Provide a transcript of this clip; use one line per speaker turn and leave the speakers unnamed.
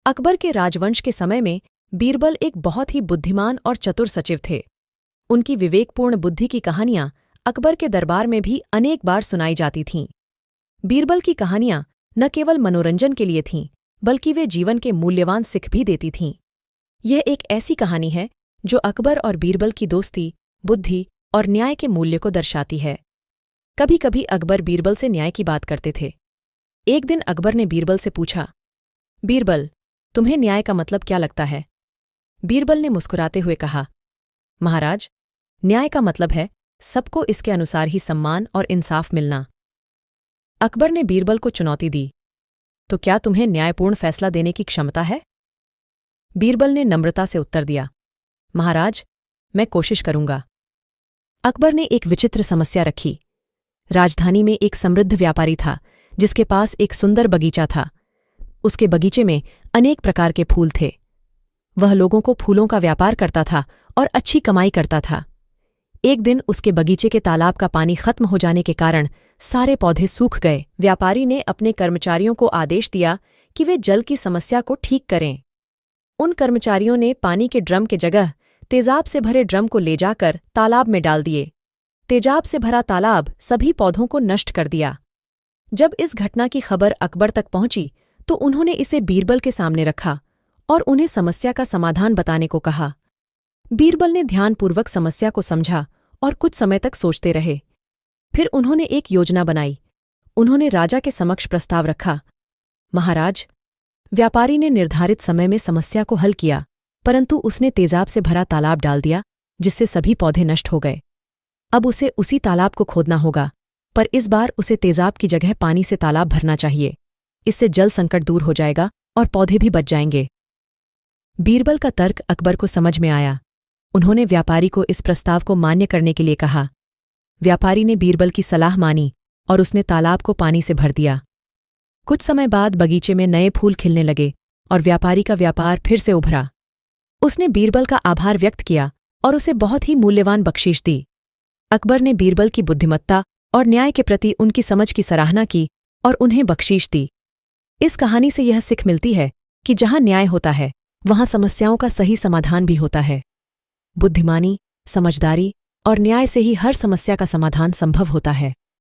अकबर के राजवंश के समय में बीरबल एक बहुत ही बुद्धिमान और चतुर सचिव थे। उनकी विवेकपूर्ण बुद्धि की कहानियां अकबर के दरबार में भी अनेक बार सुनाई जाती थीं। बीरबल की कहानियां न केवल मनोरंजन के लिए थीं, बल्कि वे जीवन के मूल्यवान सिख भी देती थीं। यह एक ऐसी कहानी है जो अकबर और बीरबल की दोस्ती, बुद्धि और न्याय के मूल्य को दर्शाती है। कभी कभी अकबर बीरबल से न्याय की बात करते थे। एक दिन अकबर ने बीरबल से पूछा, बीरबल, तुम्हें न्याय का मतलब क्या लगता है? बीरबल ने मुस्कुराते हुए कहा, महाराज, न्याय का मतलब है सबको इसके अनुसार ही सम्मान और इंसाफ मिलना। अकबर ने बीरबल को चुनौती दी, तो क्या तुम्हें न्यायपूर्ण फैसला देने की क्षमता है? बीरबल ने नम्रता से उत्तर दिया, महाराज, मैं कोशिश करूंगा। अकबर ने एक विचित्र समस्या रखी। राजधानी में एक समृद्ध व्यापारी था जिसके पास एक सुंदर बगीचा था। उसके बगीचे में अनेक प्रकार के फूल थे। वह लोगों को फूलों का व्यापार करता था और अच्छी कमाई करता था। एक दिन उसके बगीचे के तालाब का पानी खत्म हो जाने के कारण सारे पौधे सूख गए। व्यापारी ने अपने कर्मचारियों को आदेश दिया कि वे जल की समस्या को ठीक करें। उन कर्मचारियों ने पानी के ड्रम के जगह तेजाब से भरे ड्रम को ले जाकर तालाब में डाल दिए। तेजाब से भरा तालाब सभी पौधों को नष्ट कर दिया। जब इस घटना की खबर अकबर तक पहुंची तो उन्होंने इसे बीरबल के सामने रखा और उन्हें समस्या का समाधान बताने को कहा। बीरबल ने ध्यानपूर्वक समस्या को समझा और कुछ समय तक सोचते रहे। फिर उन्होंने एक योजना बनाई। उन्होंने राजा के समक्ष प्रस्ताव रखा, महाराज, व्यापारी ने निर्धारित समय में समस्या को हल किया, परंतु उसने तेजाब से भरा तालाब डाल दिया जिससे सभी पौधे नष्ट हो गए। अब उसे उसी तालाब को खोदना होगा, पर इस बार उसे तेजाब की जगह पानी से तालाब भरना चाहिए। इससे जल संकट दूर हो जाएगा और पौधे भी बच जाएंगे। बीरबल का तर्क अकबर को समझ में आया। उन्होंने व्यापारी को इस प्रस्ताव को मान्य करने के लिए कहा। व्यापारी ने बीरबल की सलाह मानी और उसने तालाब को पानी से भर दिया। कुछ समय बाद बगीचे में नए फूल खिलने लगे और व्यापारी का व्यापार फिर से उभरा। उसने बीरबल का आभार व्यक्त किया और उसे बहुत ही मूल्यवान बख्शीश दी। अकबर ने बीरबल की बुद्धिमत्ता और न्याय के प्रति उनकी समझ की सराहना की और उन्हें बख्शीश दी। इस कहानी से यह सीख मिलती है कि जहां न्याय होता है वहां समस्याओं का सही समाधान भी होता है। बुद्धिमानी, समझदारी और न्याय से ही हर समस्या का समाधान संभव होता है।